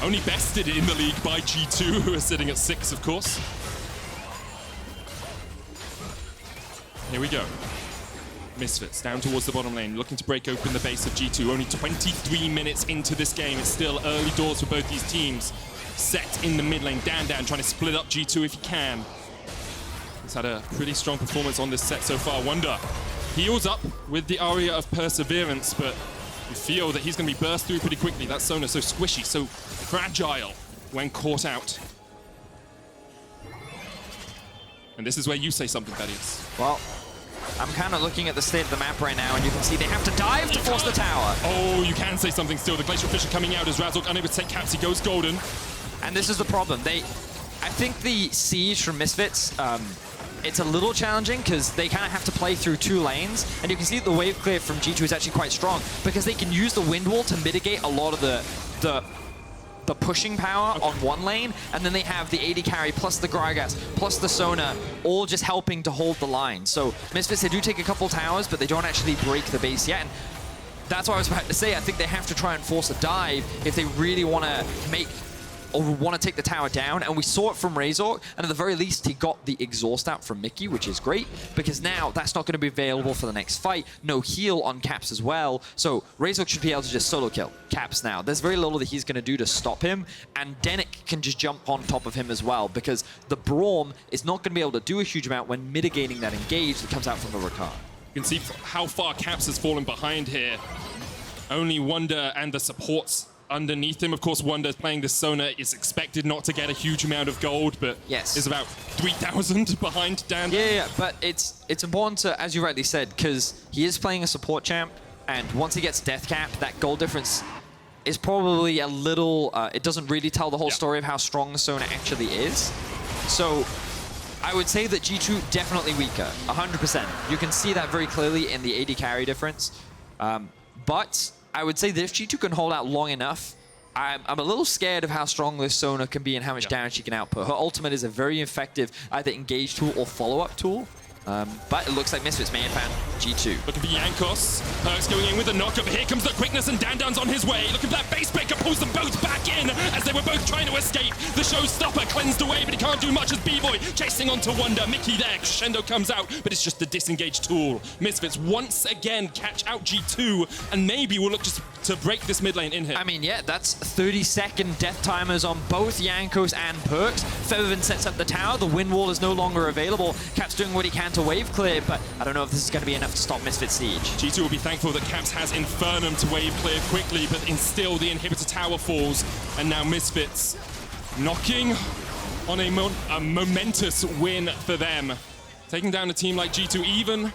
Only bested in the league by G2, who are sitting at 6, of course. Here we go. Misfits down towards the bottom lane, looking to break open the base of G2. Only 23 minutes into this game. It's still early doors for both these teams. Sett in the mid lane, down, trying to split up G2 if he can. He's had a pretty strong performance on this set so far. Wunder heals up with the Aria of Perseverance, but you feel that he's going to be burst through pretty quickly. That Sona so squishy, so fragile when caught out. And this is where you say something, Vedius. Well, I'm kind of looking at the state of the map right now, and you can see they have to dive to force the tower. Oh, you can say something still. The Glacial Fissure coming out as Razork unable to take caps. He goes golden. And this is the problem. I think the siege from Misfits, it's a little challenging because they kind of have to play through 2 lanes, and you can see that the wave clear from G2 is actually quite strong because they can use the wind wall to mitigate a lot of the pushing power on 1 lane, and then they have the AD carry plus the Gragas plus the Sona all just helping to hold the line. So Misfits, they do take a couple towers, but they don't actually break the base yet. And that's what I was about to say. I think they have to try and force a dive if they really want to make or want to take the tower down, and we saw it from Razork, and at the very least he got the exhaust out from Mikyx, which is great, because now that's not going to be available for the next fight. No heal on Caps as well, so Razork should be able to just solo kill Caps now. There's very little that he's going to do to stop him, and denyk can just jump on top of him as well, because the Braum is not going to be able to do a huge amount when mitigating that engage that comes out from the Rakan. You can see how far Caps has fallen behind here. Only Wunder and the supports underneath him. Of course, Wunder's playing the Sona, is expected not to get a huge amount of gold, but is about 3,000 behind Dan. Yeah, but it's important to, as you rightly said, because he is playing a support champ, and once he gets death cap, that gold difference is probably a little, it doesn't really tell the whole story of how strong the Sona actually is. So I would say that G2 definitely weaker, 100%. You can see that very clearly in the AD carry difference. But I would say that if G2 can hold out long enough, I'm a little scared of how strong this Sona can be and how much damage she can output. Her ultimate is a very effective either engage tool or follow-up tool. But it looks like Misfits may have found G2. Looking for Jankos. Perkz going in with a knock-up. Here comes the quickness, and Dandan's on his way. Looking for that base breaker, pulls them both back in as they were both trying to escape. The showstopper cleansed away, but he can't do much as Bvoy chasing onto Wunder. Mikyx there. Crescendo comes out, but it's just the disengage tool. Misfits once again catch out G2, and maybe we'll look just to break this mid lane in here. I mean, yeah, that's 30-second death timers on both Jankos and Perkz. Febiven sets up the tower. The wind wall is no longer available. Cap's doing what he can to wave clear, but I don't know if this is going to be enough to stop Misfits siege. G2 will be thankful that Caps has Infernum to wave clear quickly, but still the inhibitor tower falls, and now Misfits knocking on a momentous win for them. Taking down a team like G2 even,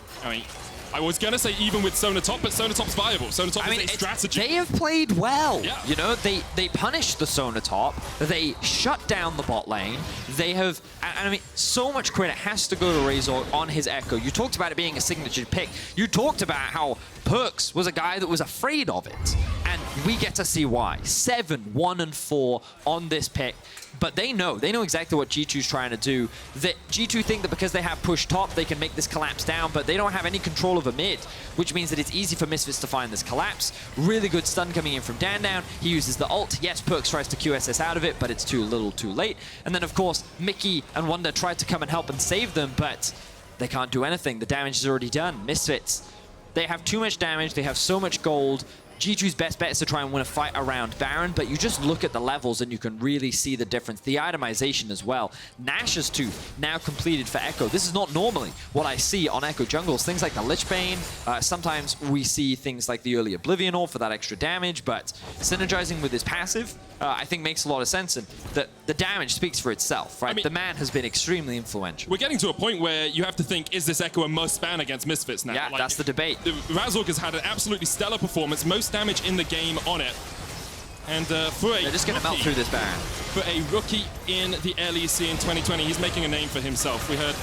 I was going to say even with Sona top, but Sona top's viable. Sona top is a strategy. They have played well. Yeah. You know, they punished the Sona top. They shut down the bot lane. They have, and I mean, so much credit has to go to Razork on his Ekko. You talked about it being a signature pick. You talked about how Perkz was a guy that was afraid of it. And we get to see why. 7, 1, and 4 on this pick. But they know exactly what G2's trying to do. That G2 think that because they have push top, they can make this collapse down, but they don't have any control of a mid, which means that it's easy for Misfits to find this collapse. Really good stun coming in from Dandan. He uses the ult. Yes, Perkz tries to QSS out of it, but it's too little too late. And then, of course, Mikyx and Wunder tried to come and help and save them, but they can't do anything. The damage is already done. Misfits, they have too much damage. They have so much gold. G2's best bet is to try and win a fight around Baron, but you just look at the levels and you can really see the difference. The itemization as well. Nash's tooth now completed for Ekko. This is not normally what I see on Ekko jungles. Things like the Lich Bane, sometimes we see things like the early Oblivion Orb for that extra damage, but synergizing with his passive, I think makes a lot of sense, and the damage speaks for itself, right? I mean, the man has been extremely influential. We're getting to a point where you have to think, is this Ekko a must ban against Misfits now? Yeah, that's the debate. Razork has had an absolutely stellar performance, most damage in the game on it. And for a They're just going to melt through this Baron. For a rookie in the LEC in 2020, he's making a name for himself. We heard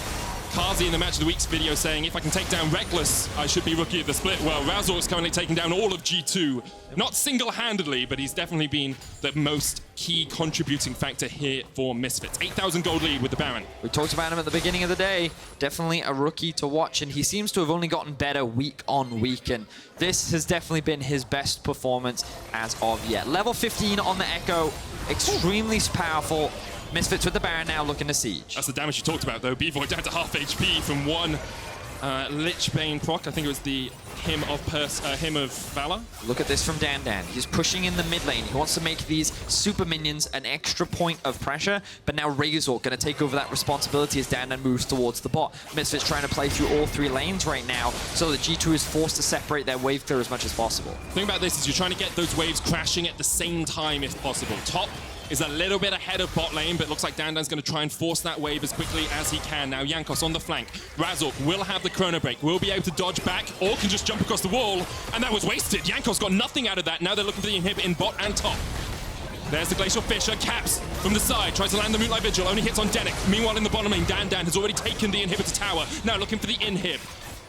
Kazi in the Match of the Week's video saying, if I can take down Reckless, I should be rookie of the split. Well, Razork's currently taking down all of G2. Not single-handedly, but he's definitely been the most key contributing factor here for Misfits. 8,000 gold lead with the Baron. We talked about him at the beginning of the day. Definitely a rookie to watch, and he seems to have only gotten better week on week, and this has definitely been his best performance as of yet. Level 15 on the Ekko, extremely powerful. Misfits with the Baron now looking to siege. That's the damage you talked about, though. Bvoy down to half HP from one Lich Bane proc. I think it was the Hymn of Valor. Look at this from Dan. He's pushing in the mid lane. He wants to make these super minions an extra point of pressure, but now Razork going to take over that responsibility as Dan moves towards the bot. Misfits trying to play through all three lanes right now, so that G2 is forced to separate their wave clear as much as possible. The thing about this is you're trying to get those waves crashing at the same time if possible. Top is a little bit ahead of bot lane, but looks like Dan's going to try and force that wave as quickly as he can. Now Jankos on the flank. Razork will have the chrono break, will be able to dodge back, or can just jump across the wall, and that was wasted. Jankos got nothing out of that. Now they're looking for the inhib in bot and top. There's the Glacial Fissure, Caps from the side, tries to land the Moonlight Vigil, only hits on denyk. Meanwhile in the bottom lane, Dan has already taken the inhibitor tower. Now looking for the inhib.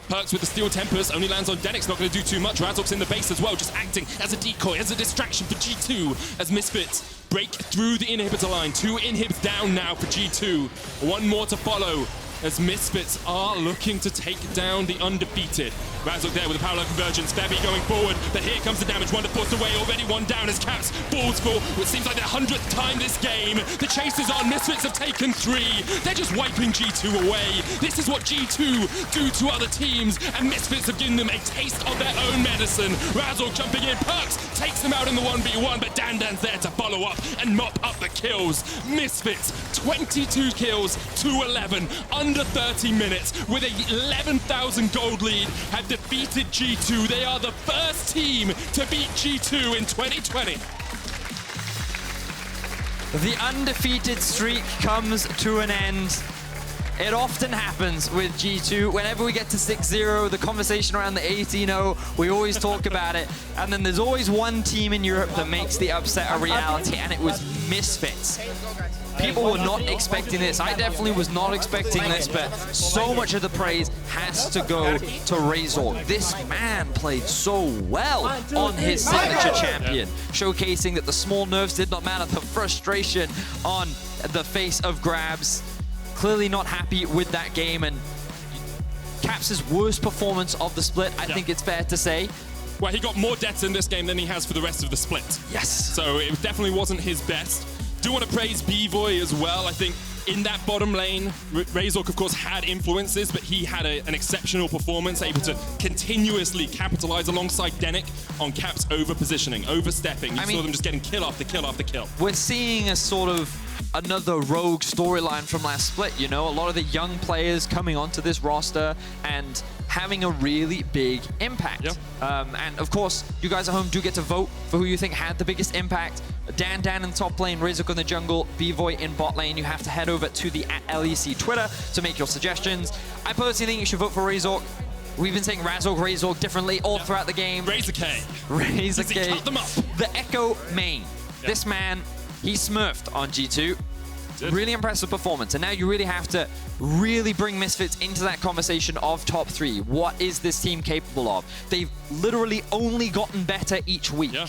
Perkz with the Steel Tempest, only lands on denyk's, not going to do too much. Razork's in the base as well, just acting as a decoy, as a distraction for G2, as Misfits break through the inhibitor line. 2 inhibs down now for G2. 1 more to follow, as Misfits are looking to take down the undefeated. Razork there with the parallel convergence. Febi going forward, but here comes the damage. Wunder forced away, already 1 down as Caps falls for what seems like their 100th time this game. The chase is on. Misfits have taken 3. They're just wiping G2 away. This is what G2 do to other teams, and Misfits have given them a taste of their own medicine. Razork jumping in. Perkz takes them out in the 1v1, but Dan's there to follow up and mop up the kills. Misfits, 22 kills to 11, under 30 minutes, with a 11,000 gold lead, have defeated G2. They are the first team to beat G2 in 2020. The undefeated streak comes to an end. It often happens with G2. Whenever we get to 6-0, the conversation around the 18-0, we always talk about it. And then there's always one team in Europe that makes the upset a reality, and it was Misfits. People were not expecting this. I definitely was not expecting this, but so much of the praise has to go to Razork. This man played so well on his signature champion, showcasing that the small nerfs did not matter. The frustration on the face of Grabs. Clearly not happy with that game, and Caps' worst performance of the split, I think it's fair to say. Well, he got more deaths in this game than he has for the rest of the split. Yes. So it definitely wasn't his best. Do want to praise Bvoy as well. I think in that bottom lane, Razork, of course, had influences, but he had an exceptional performance, able to continuously capitalize alongside denyk on Caps over-positioning, overstepping. You saw them just getting kill after kill after kill. We're seeing a sort of another rogue storyline from last split, you know? A lot of the young players coming onto this roster and having a really big impact. Yep. And of course, you guys at home do get to vote for who you think had the biggest impact. Dan in top lane, Razork in the jungle, Bvoy in bot lane. You have to head over to the @LEC Twitter to make your suggestions. I personally think you should vote for Razork. We've been saying Razork differently all throughout the game. Razor K. Cut them up. The Ekko main. Yep. This man, he smurfed on G2. Really impressive performance, and now you really have to really bring Misfits into that conversation of top 3. What is this team capable of? They've literally only gotten better each week. Yeah.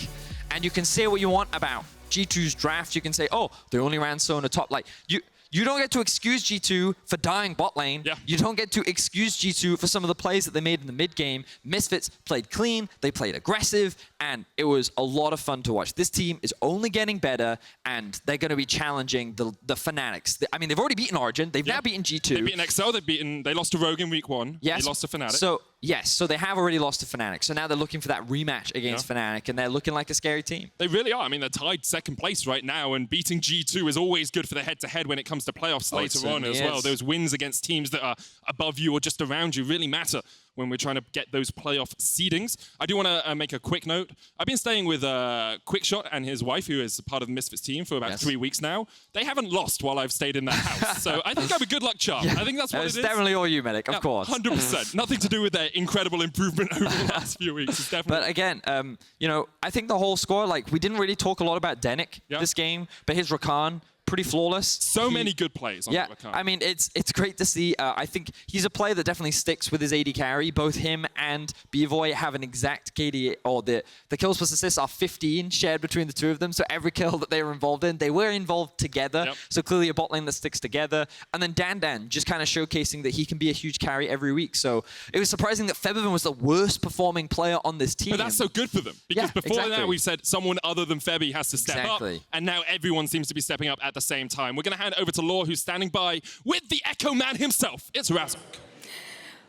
And you can say what you want about G2's draft. You can say, oh, they only ran Sona top. Like, you don't get to excuse G2 for dying bot lane. Yeah. You don't get to excuse G2 for some of the plays that they made in the mid game. Misfits played clean, they played aggressive, and it was a lot of fun to watch. This team is only getting better, and they're going to be challenging the Fnatic. I mean, they've already beaten Origin. They've now beaten G2. They've beaten XL. They lost to Rogue in week 1. Yes. They lost to Fnatic. So Yes, so they have already lost to Fnatic. So now they're looking for that rematch against Fnatic, and they're looking like a scary team. They really are. I mean, they're tied second place right now, and beating G2 is always good for the head-to-head when it comes to playoffs later on as well. Those wins against teams that are above you or just around you really matter when we're trying to get those playoff seedings. I do want to make a quick note. I've been staying with Quickshot and his wife, who is part of the Misfits team, for about 3 weeks now. They haven't lost while I've stayed in their house. So I think I'm a good luck charm. I think that's what it is. It's definitely all you, Medic, of course. 100%. Nothing to do with their incredible improvement over the last few weeks. It's definitely. But again, you know, I think the whole score, like, we didn't really talk a lot about denyk this game, but his Rakan, pretty flawless. So many good plays on Rakan. I mean, it's great to see. I think he's a player that definitely sticks with his AD carry. Both him and Bvoy have an exact KD, or the kills plus assists are 15 shared between the two of them. So every kill that they were involved in, they were involved together. So clearly a bot lane that sticks together. And then Dan just kind of showcasing that he can be a huge carry every week. So it was surprising that Febiven was the worst performing player on this team. But that's so good for them. Because before that, we've said someone other than Febi has to step up. And now everyone seems to be stepping up at the same time. We're going to hand over to Laure, who's standing by with the Ekko man himself. It's Razork.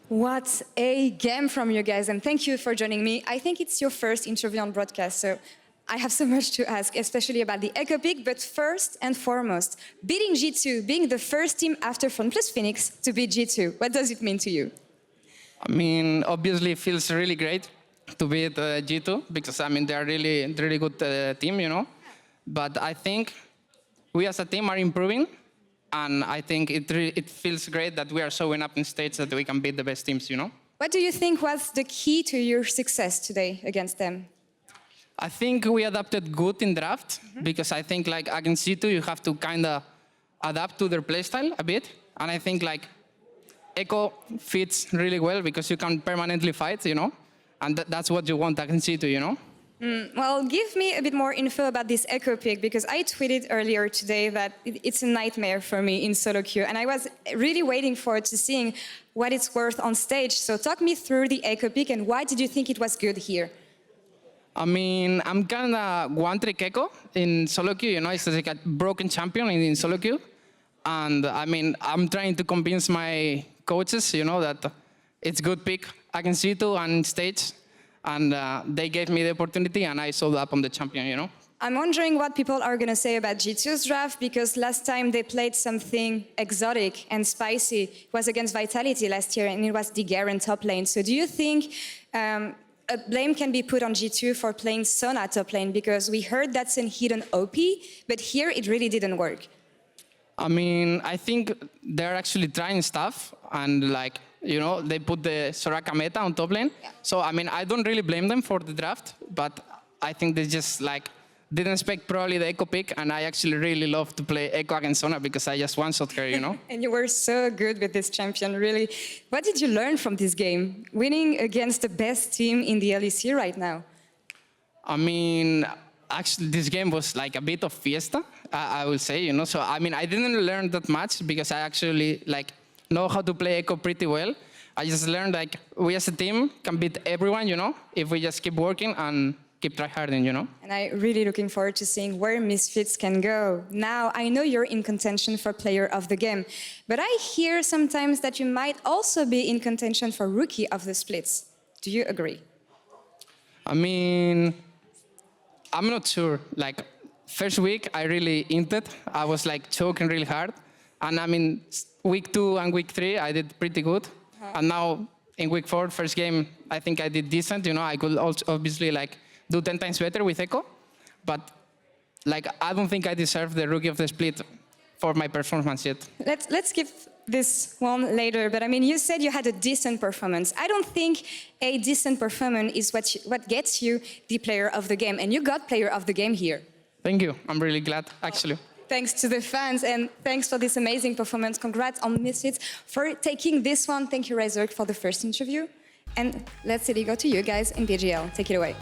What a game from you guys, and thank you for joining me. I think it's your first interview on broadcast, so I have so much to ask, especially about the Ekko pick. But first and foremost, beating G2, being the first team after Front plus Phoenix to beat G2, what does it mean to you? I mean, obviously it feels really great to beat G2, because, I mean, they're really good team, you know. But I think we as a team are improving, and I think it feels great that we are showing up in states that we can beat the best teams, you know? What do you think was the key to your success today against them? I think we adapted good in draft, because I think, like, against G2, you have to kind of adapt to their playstyle a bit. And I think, like, Ekko fits really well, because you can permanently fight, you know? And that's what you want against G2, you know? Well, give me a bit more info about this Ekko pick, because I tweeted earlier today that it's a nightmare for me in solo queue, and I was really waiting forward to seeing what it's worth on stage. So talk me through the Ekko pick, and why did you think it was good here? I mean, I'm kind of one-trick Ekko in solo queue, you know, it's like a broken champion in solo queue. And I mean, I'm trying to convince my coaches, you know, that it's good pick against G2 and stage. And they gave me the opportunity, and I sold up on the champion, you know? I'm wondering what people are going to say about G2's draft, because last time they played something exotic and spicy. It was against Vitality last year, and it was the Garen top lane. So do you think a blame can be put on G2 for playing Sona top lane? Because we heard that's a hidden OP, but here it really didn't work. I mean, I think they're actually trying stuff, and, like, you know, they put the Soraka meta on top lane. So, I mean, I don't really blame them for the draft, but I think they just, like, didn't expect probably the Ekko pick, and I actually really love to play Ekko against Sona, because I just one-shot her, you know? And you were so good with this champion, really. What did you learn from this game, winning against the best team in the LEC right now? I mean, actually, this game was like a bit of fiesta, I will say, you know? So, I mean, I didn't learn that much, because I actually, like, know how to play Ekko pretty well. I just learned, like, we as a team can beat everyone, you know, if we just keep working and keep tryharding, you know. And I'm really looking forward to seeing where Misfits can go. Now, I know you're in contention for player of the game, but I hear sometimes that you might also be in contention for rookie of the splits. Do you agree? I mean, I'm not sure. Like, first week, I really inted. I was, like, choking really hard. And I mean, week 2 and week 3, I did pretty good. And now in week 4, first game, I think I did decent. You know, I could also obviously, like, do 10 times better with Ekko. But, like, I don't think I deserve the rookie of the split for my performance yet. Let's give this one later. But I mean, you said you had a decent performance. I don't think a decent performance is what gets you the player of the game. And you got player of the game here. Thank you. I'm really glad, actually. Thanks to the fans, and thanks for this amazing performance. Congrats on Misfits for taking this one. Thank you, Razork, for the first interview. And let's let it go to you guys in BGL. Take it away.